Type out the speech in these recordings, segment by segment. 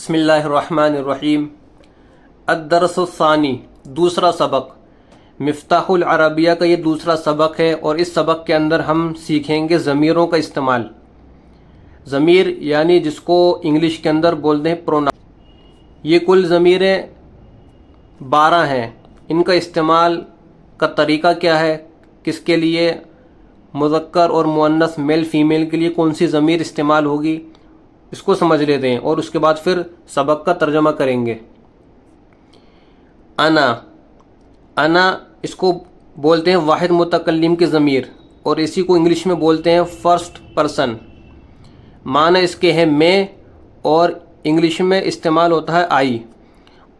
بسم اللہ الرحمن الرحیم۔ الدرس الثانی، دوسرا سبق۔ مفتاح العربیہ کا یہ دوسرا سبق ہے اور اس سبق کے اندر ہم سیکھیں گے ضمیروں کا استعمال۔ ضمیر یعنی جس کو انگلش کے اندر بولتے ہیں پروناؤن۔ یہ کل ضمیریں 12 ہیں۔ ان کا استعمال کا طریقہ کیا ہے، کس کے لیے مذکر اور مؤنث میل فیمیل کے لیے کون سی ضمیر استعمال ہوگی، اس کو سمجھ لیتے ہیں اور اس کے بعد پھر سبق کا ترجمہ کریں گے۔ انا اس کو بولتے ہیں واحد متکلم کی ضمیر اور اسی کو انگلش میں بولتے ہیں فرسٹ پرسن۔ معنی اس کے ہے میں، اور انگلش میں استعمال ہوتا ہے آئی،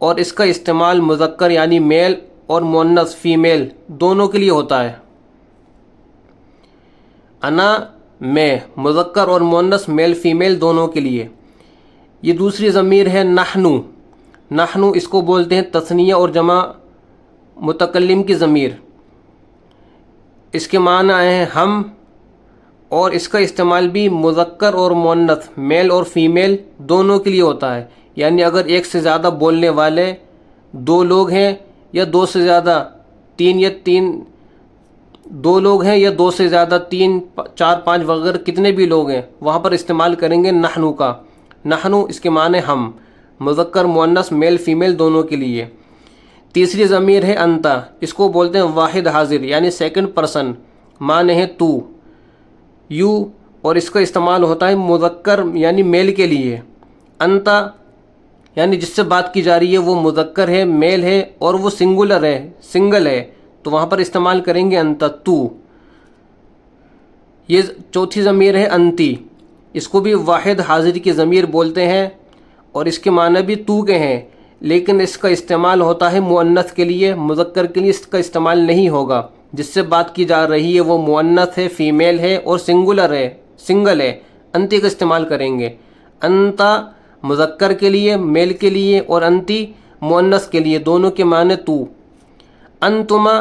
اور اس کا استعمال مذکر یعنی میل اور مؤنث فیمیل دونوں کے لیے ہوتا ہے۔ انا میں، مذکر اور مؤنث میل فیمیل دونوں کے لیے۔ یہ دوسری ضمیر ہے نحنو اس کو بولتے ہیں تثنیہ اور جمع متکلم کی ضمیر۔ اس کے معنی آئے ہیں ہم، اور اس کا استعمال بھی مذکر اور مؤنث میل اور فیمیل دونوں کے لیے ہوتا ہے۔ یعنی اگر ایک سے زیادہ بولنے والے 2 لوگ ہیں، یا 2 سے زیادہ 2 لوگ ہیں، یا 2 سے زیادہ 3 4 5 وغیرہ کتنے بھی لوگ ہیں، وہاں پر استعمال کریں گے نحنو کا۔ نحنو اس کے معنی ہم، مذکر مؤنث میل فیمیل دونوں کے لیے۔ تیسری ضمیر ہے انتا، اس کو بولتے ہیں واحد حاضر یعنی سیکنڈ پرسن، معنی ہے تو، یو، اور اس کا استعمال ہوتا ہے مذکر یعنی میل کے لیے۔ انتا یعنی جس سے بات کی جا رہی ہے وہ مذکر ہے، میل ہے، اور وہ سنگل ہے، تو وہاں پر استعمال کریں گے انتا، تو۔ یہ چوتھی ضمیر ہے انتی، اس کو بھی واحد حاضر کی ضمیر بولتے ہیں اور اس کے معنی بھی تو کے ہیں، لیکن اس کا استعمال ہوتا ہے مؤنث کے لیے، مذکر کے لیے اس کا استعمال نہیں ہوگا۔ جس سے بات کی جا رہی ہے وہ مؤنث ہے، فیمیل ہے اور سنگل ہے، انتی کا استعمال کریں گے۔ انتا مذکر کے لیے، میل کے لیے، اور انتی مؤنث کے لیے، دونوں کے معنی تو۔ انتما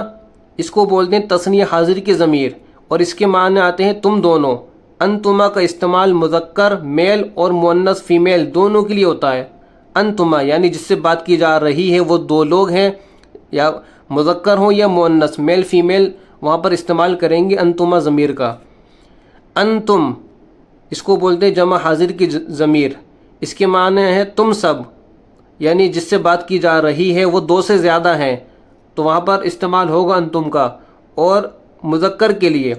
اس کو بولتے ہیں تثنیہ حاضر کی ضمیر اور اس کے معنی آتے ہیں تم دونوں۔ انتما کا استعمال مذکر میل اور مؤنث فیمیل دونوں کے لیے ہوتا ہے۔ انتما یعنی جس سے بات کی جا رہی ہے وہ 2 لوگ ہیں، یا مذکر ہوں یا مؤنث میل فیمیل، وہاں پر استعمال کریں گے انتما ضمیر کا۔ انتم اس کو بولتے ہیں جمع حاضر کی ضمیر، اس کے معنی ہے تم سب، یعنی جس سے بات کی جا رہی ہے وہ 2 سے زیادہ ہیں، تو وہاں پر استعمال ہوگا انتم کا، اور مذکر کے لیے،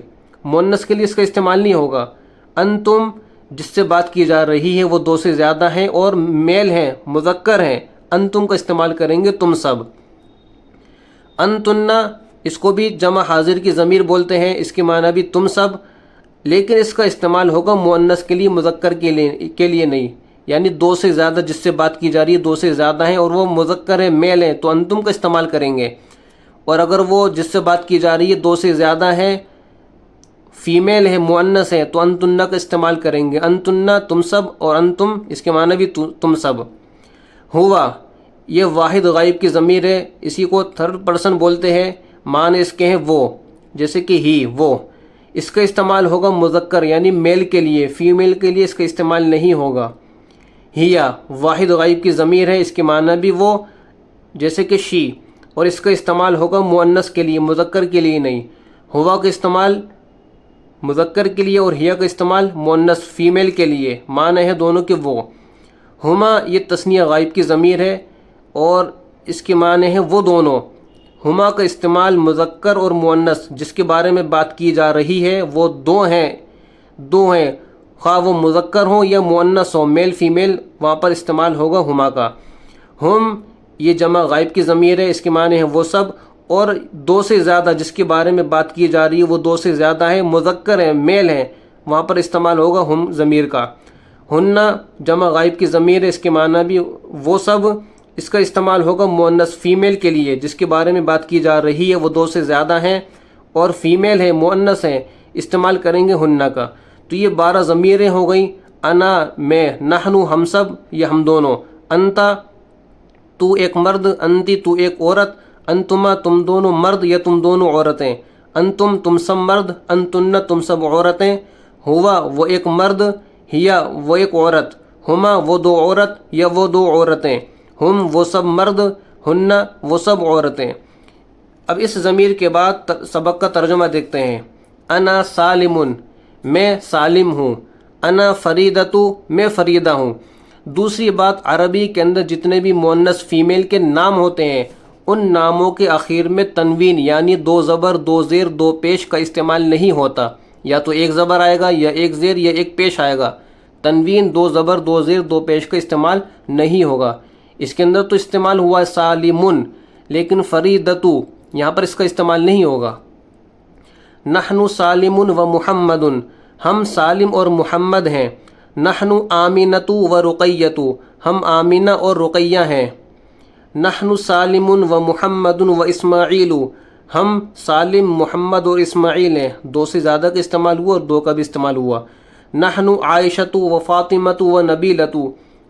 مؤنث کے لیے اس کا استعمال نہیں ہوگا۔ انتم جس سے بات کی جا رہی ہے وہ 2 سے زیادہ ہیں اور میل ہیں، مذکر ہیں، انتم کا استعمال کریں گے تم سب۔ انتنا اس کو بھی جمع حاضر کی ضمیر بولتے ہیں، اس کے معنی بھی تم سب، لیکن اس کا استعمال ہوگا مؤنث کے لیے، مذکر کے لیے نہیں۔ یعنی 2 سے زیادہ جس سے بات کی جا رہی ہے 2 سے زیادہ ہیں اور وہ مذکر ہیں، میل ہیں، تو انتم کا استعمال کریں گے۔ اور اگر وہ جس سے بات کی جا رہی ہے 2 سے زیادہ ہے، فیمیل ہے، مؤنث ہے، تو انتنا کا استعمال کریں گے۔ انتنا تم سب، اور انتم اس کے معنی بھی تم سب۔ ہوا یہ واحد غائب کی ضمیر ہے، اسی کو تھرڈ پرسن بولتے ہیں، معنی اس کے ہیں وہ، جیسے کہ ہی، وہ۔ اس کا استعمال ہوگا مذکر یعنی میل کے لیے، فیمیل کے لیے اس کا استعمال نہیں ہوگا۔ ہیا واحد غائب کی ضمیر ہے، اس کے معنی بھی وہ، جیسے کہ شی، اور اس کا استعمال ہوگا مؤنث کے لیے، مذکر کے لیے نہیں۔ ہوا کا استعمال مذکر کے لیے اور ہیا کا استعمال مؤنث فیمیل کے لیے، معنی ہے دونوں کے وہ۔ ہما یہ تثنیہ غائب کی ضمیر ہے اور اس کے معنی ہے وہ دونوں۔ ہما کا استعمال مذکر اور مؤنث جس کے بارے میں بات کی جا رہی ہے وہ 2 ہیں، خواہ وہ مذکر ہوں یا مؤنث ہوں، میل فیمیل، وہاں پر استعمال ہوگا ہما کا۔ ہم یہ جمع غائب کی ضمیر ہے، اس کے معنی ہے وہ سب، اور 2 سے زیادہ جس کے بارے میں بات کی جا رہی ہے وہ 2 سے زیادہ ہے، مذکر ہیں، میل ہیں، وہاں پر استعمال ہوگا ہم ضمیر کا۔ ہننا جمع غائب کی ضمیر ہے، اس کے معنی بھی وہ سب، اس کا استعمال ہوگا مؤنث فیمیل کے لیے، جس کے بارے میں بات کی جا رہی ہے وہ 2 سے زیادہ ہیں اور فیمیل ہے، مؤنث ہیں، استعمال کریں گے ہننا کا۔ تو یہ 12 ضمیریں ہو گئیں، انا میں، نحنو ہم سب یا ہم دونوں، انتا تو ایک مرد، انتی تو ایک عورت، انتما تم دونوں مرد یا تم دونوں عورتیں، انتم تم سب مرد، انتن تم سب عورتیں، ہوا وہ ایک مرد، ہیا وہ ایک عورت، ہما وہ دو عورت یا وہ دو عورتیں، ہم وہ سب مرد، ہن وہ سب عورتیں۔ اب اس ضمیر کے بعد سبق کا ترجمہ دیکھتے ہیں۔ انا سالم، میں سالم ہوں۔ انا فریدتو، میں فریدہ ہوں۔ دوسری بات، عربی کے اندر جتنے بھی مؤنث فیمیل کے نام ہوتے ہیں ان ناموں کے آخر میں تنوین یعنی دو زبر دو زیر دو پیش کا استعمال نہیں ہوتا، یا تو ایک زبر آئے گا یا ایک زیر یا ایک پیش آئے گا، تنوین دو زبر دو زیر دو پیش کا استعمال نہیں ہوگا۔ اس کے اندر تو استعمال ہوا ہے سالمن، لیکن فریدتو یہاں پر اس کا استعمال نہیں ہوگا۔ نحن سالم و محمد، ہم سالم اور محمد ہیں۔ نحن آمینۃ و رقیۃ، ہم آمینہ اور رقیہ ہیں۔ نحن سالم و محمد و اسماعیل، ہم سالم محمد اور اسماعیل ہیں۔ دو سے زیادہ کا استعمال ہوا اور دو کا بھی استعمال ہوا۔ نحن عائشۃ و فاطمۃ و نبیلۃ،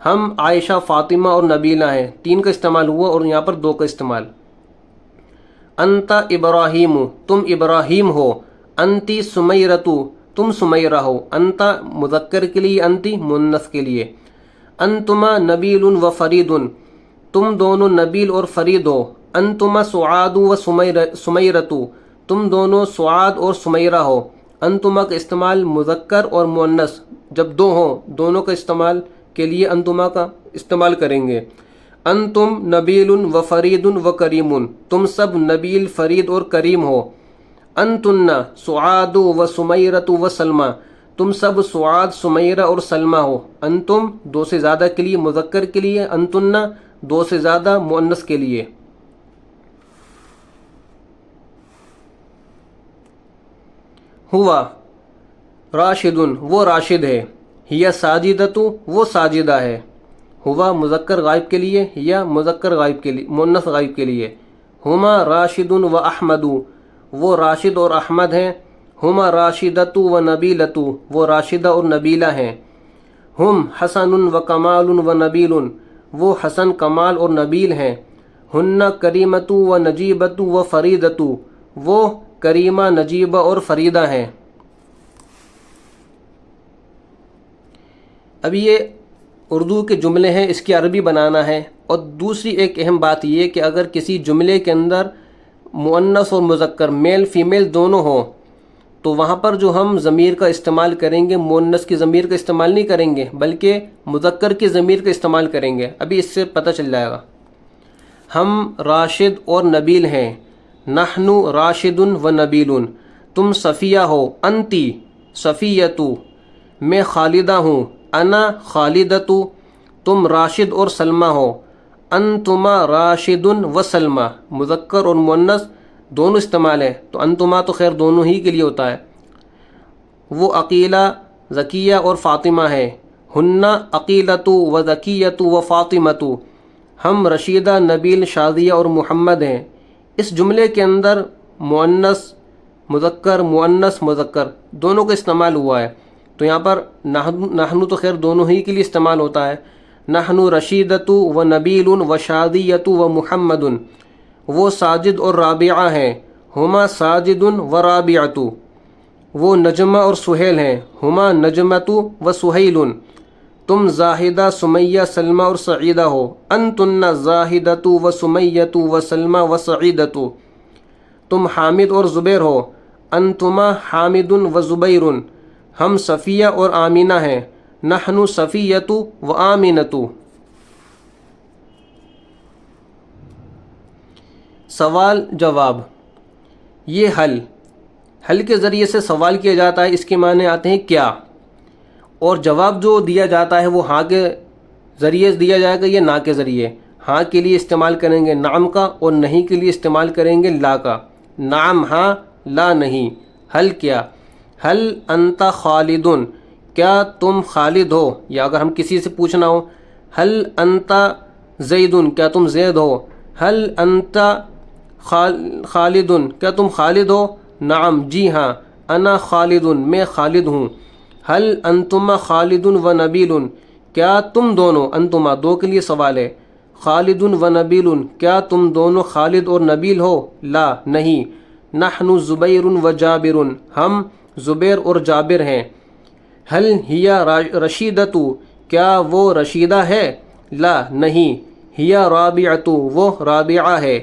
ہم عائشہ فاطمہ اور نبیلہ ہیں۔ تین کا استعمال ہوا اور یہاں پر دو کا استعمال۔ انت ابراہیم، تم ابراہیم ہو۔ انتی سمیرۃ، تم سمیرہ ہو۔ انت مذکر کے لیے، انتی مؤنث کے لیے۔ انتما نبیل و فرید، تم دونوں نبیل اور فرید ہو۔ انتما سعاد و سمیرۃ، تم دونوں سعاد اور سمیرہ ہو۔ انتما کا استعمال مذکر اور مؤنث جب دو ہوں دونوں کا استعمال کے لیے انتما کا استعمال کریں گے۔ انتم نبیل و فرید و کریم، تم سب نبیل فرید اور کریم ہو۔ انتن سعاد و سمیرۃ و سلمہ، تم سب سعاد سمیرہ اور سلمہ ہو۔ انتم دو سے زیادہ کے لیے مذکر کے لیے، انتن دو سے زیادہ مؤنث کے لیے۔ ہوا راشد، وہ راشد ہے۔ ہیا ساجدۃ، وہ ساجدہ ہے۔ ہوا مذکر غائب کے لیے یا مذکر غائب کے لیے، مؤنث غائب کے لیے۔ ہما راشد و احمد، وہ راشد اور احمد ہیں۔ ہما راشدۃ و نبیلۃ، وہ راشدہ اور نبیلہ ہیں۔ ہم حسن و کمال و نبیل، وہ حسن کمال اور نبیل ہیں۔ ہن کریمۃ و نجیبۃ و فریدۃ، وہ کریمہ نجیبہ اور فریدہ ہیں۔ اب یہ اردو کے جملے ہیں، اس کی عربی بنانا ہے۔ اور دوسری ایک اہم بات یہ کہ اگر کسی جملے کے اندر مؤنث اور مذکر میل فیمیل دونوں ہوں تو وہاں پر جو ہم ضمیر کا استعمال کریں گے مؤنث کی ضمیر کا استعمال نہیں کریں گے بلکہ مذکر کی ضمیر کا استعمال کریں گے۔ ابھی اس سے پتہ چل جائے گا۔ ہم راشد اور نبیل ہیں۔ نحن راشد و نبیل، تم صفیہ ہو۔ انتی صفیۃ، میں خالدہ ہوں۔ انا خالدۃ، تم راشد اور سلمہ ہو۔ انتما راشد و سلمہ، مذکر اور مؤنث دونوں استعمال ہے تو انتما تو خیر دونوں ہی کے لیے ہوتا ہے۔ وہ عقیلہ، ذکیہ اور فاطمہ ہے۔ ہن عقیلۃ و ذکیۃ و فاطمۃ، ہم رشیدہ، نبیل، شادیہ اور محمد ہیں۔ اس جملے کے اندر مؤنث مذکر مؤنث مذکر دونوں کا استعمال ہوا ہے تو یہاں پر نحن تو خیر دونوں ہی کے لیے استعمال ہوتا ہے۔ نحن رشیدۃ و نبیل و شادیۃ و محمد، وہ ساجد اور رابعہ ہیں۔ ہما ساجد و رابعۃ، وہ نجمہ اور سہیل ہیں۔ ہما نجمۃ و سہیل، تم زاہدہ، سمیہ، سلمہ اور سعیدہ ہو۔ انتن زاہدۃ و سمیۃ و سلمہ و سعیدۃ، تم حامد اور زبیر ہو۔ انتما حامد و زبیر، ہم صفیہ اور آمینہ ہیں۔ نحن صفیۃ و آمینۃ۔ سوال جواب، یہ حل کے ذریعے سے سوال کیا جاتا ہے، اس کے معنی آتے ہیں کیا، اور جواب جو دیا جاتا ہے وہ ہاں کے ذریعے دیا جائے گا یا نا کے ذریعے۔ ہاں کے لیے استعمال کریں گے نعم کا اور نہیں کے لیے استعمال کریں گے لا کا۔ نعم ہاں، لا نہیں۔ حل کیا، حل انت خالد، کیا تم خالد ہو، یا اگر ہم کسی سے پوچھنا ہو حل انت زید، کیا تم زید ہو۔ حل انت خالد، کیا تم خالد ہو۔ نعم جی ہاں، انا خالد، میں خالد ہوں۔ حل انتما خالد و نبیل، کیا تم دونوں، انتما دو کے لیے سوال ہے، خالد و نبیل، کیا تم دونوں خالد اور نبیل ہو۔ لا نہیں۔ نحن زبیر و جابر، ہم زبیر اور جابر ہیں۔ حل ہیا رشیدۃ، کیا وہ رشیدہ ہے؟ لا نہیں، ہیا رابعۃ وہ رابعہ ہے۔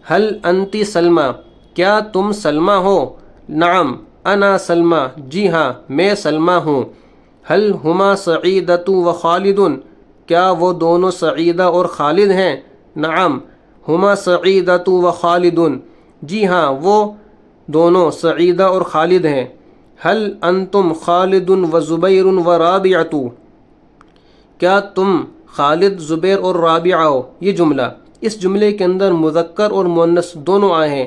ہل انتی سلمہ کیا تم سلمہ ہو؟ نعم انا سلمہ جی ہاں میں سلمہ ہوں۔ ہل ہما سعیدۃ و خالد کیا وہ دونوں سعیدہ اور خالد ہیں؟ نعم ہما سعیدۃ و خالد جی ہاں وہ دونوں سعیدہ اور خالد ہیں۔ ہل انتم خالد و زبیر و رابعۃ کیا تم خالد، زبیر اور رابعہ ہو؟ یہ جملہ، اس جملے کے اندر مذکر اور مؤنث دونوں آئے ہیں۔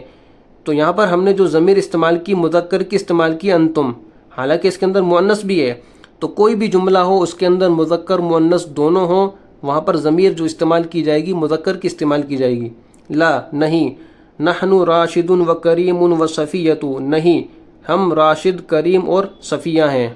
تو یہاں پر ہم نے جو ضمیر استعمال کی مذکر کی استعمال کی انتم، حالانکہ اس کے اندر مؤنث بھی ہے۔ تو کوئی بھی جملہ ہو اس کے اندر مذکر مؤنث دونوں ہوں، وہاں پر ضمیر جو استعمال کی جائے گی مذکر کی استعمال کی جائے گی۔ لا نہیں، نحن راشد و کریم و صفیۃ نہیں، ہم راشد، کریم اور صفیہ ہیں۔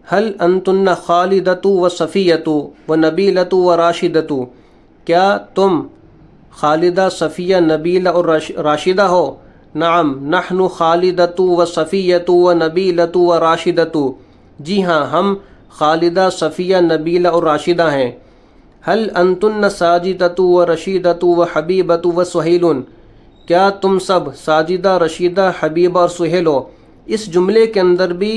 ہل انتن خالدۃ و صفیۃ و نبیلۃ و راشدۃ کیا تم خالدہ، صفیہ، نبیلہ اور راشدہ ہو؟ نعم نحن خالدۃ و صفیۃ و نبیلۃ و راشدۃ جی ہاں ہم خالدہ، صفیہ، نبیلہ اور راشدہ ہیں۔ ہل انتن ساجدۃ و رشیدۃ و حبیبۃ و سہیل کیا تم سب ساجدہ، رشیدہ، حبیبہ اور سہیل ہو؟ اس جملے کے اندر بھی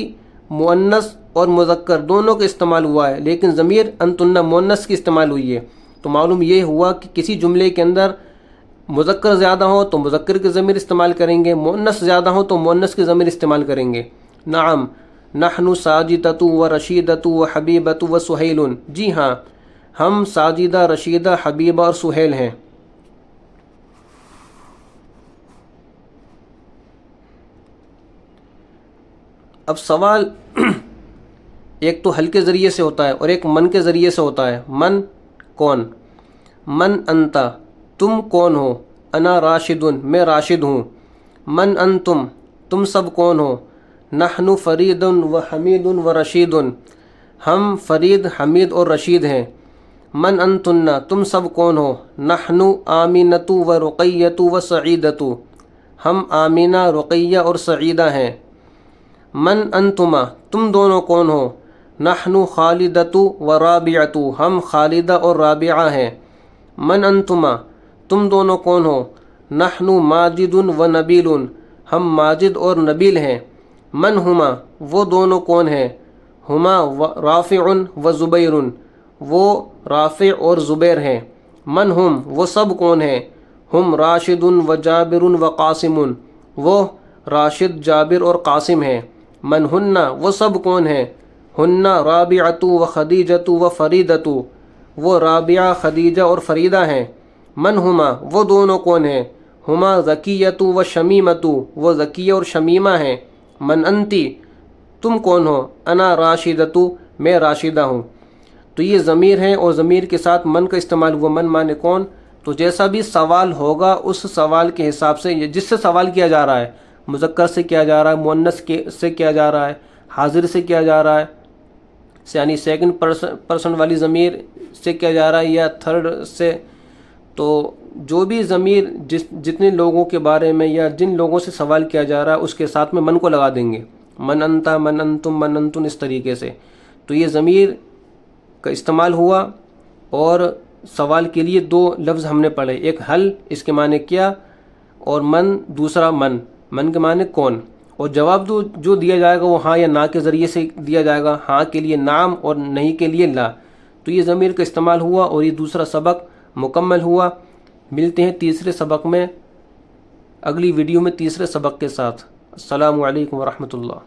مؤنث اور مذکر دونوں کا استعمال ہوا ہے، لیکن ضمیر انتن مؤنث کی استعمال ہوئی ہے۔ تو معلوم یہ ہوا کہ کسی جملے کے اندر مذکر زیادہ ہو تو مذکر کے ضمیر استعمال کریں گے، مؤنث زیادہ ہو تو مؤنث کے ضمیر استعمال کریں گے۔ نعم نحن ساجدۃ و رشیدۃ و حبیبۃ و سہیل جی ہاں ہم ساجدہ، رشیدہ، حبیبہ اور سہیل ہیں۔ اب سوال ایک تو حل کے ذریعے سے ہوتا ہے اور ایک من کے ذریعے سے ہوتا ہے۔ من کون؟ من انتا تم کون ہو؟ انا راشد میں راشد ہوں۔ من انتم تم سب کون ہو؟ نحن فرید و حمید و رشید ہم فرید، حمید اور رشید ہیں۔ من انتن تم سب کون ہو؟ نحن آمینۃ و رقیۃ و سعیدۃ ہم آمینہ، رقیہ اور سعیدہ ہیں۔ من انتما تم دونوں کون ہو؟ نحن خالدۃ و رابعۃ ہم خالدہ اور رابعہ ہیں۔ من انتما تم دونوں کون ہو؟ نحن ماجد و نبیل ہم ماجد اور نبیل ہیں۔ من ہما وہ دونوں کون ہیں؟ ہما رافع و زبیر وہ رافع اور زبیر ہیں۔ من ہم وہ سب کون ہیں؟ ہم راشد و جابر و قاسم وہ راشد، جابر اور قاسم ہیں۔ من ہن وہ سب کون ہیں؟ ہن رابعۃ و خدیجۃ و فریدۃ وہ رابعہ، خدیجہ اور فریدہ ہیں۔ من ہما وہ دونوں کون ہیں؟ ہما ذکیۃ و شمیمۃ وہ ذکیہ اور شمیمہ ہیں۔ من انتی تم کون ہو؟ انا راشدۃ میں راشدہ ہوں۔ تو یہ ضمیر ہیں اور ضمیر کے ساتھ من کا استعمال ہوا۔ من مانے کون؟ تو جیسا بھی سوال ہوگا اس سوال کے حساب سے، جس سے سوال کیا جا رہا ہے، مذکر سے کیا جا رہا ہے، مؤنث سے کیا جا رہا ہے، حاضر سے کیا جا رہا ہے، یعنی سیکنڈ پرسن والی ضمیر سے کیا جا رہا ہے یا تھرڈ سے، تو جو بھی ضمیر جتنے لوگوں کے بارے میں یا جن لوگوں سے سوال کیا جا رہا ہے اس کے ساتھ میں من کو لگا دیں گے۔ من انتا، من انتم، من انتن، اس طریقے سے۔ تو یہ ضمیر کا استعمال ہوا اور سوال کے لیے دو لفظ ہم نے پڑھے، ایک حل اس کے معنی کیا، اور من دوسرا من کے معنی کون، اور جواب جو دیا جائے گا وہ ہاں یا نا کے ذریعے سے دیا جائے گا، ہاں کے لیے نعم اور نہیں کے لیے لا۔ تو یہ ضمیر کا استعمال ہوا اور یہ دوسرا سبق مکمل ہوا۔ ملتے ہیں تیسرے سبق میں، اگلی ویڈیو میں تیسرے سبق کے ساتھ۔ السلام علیکم ورحمۃ اللہ۔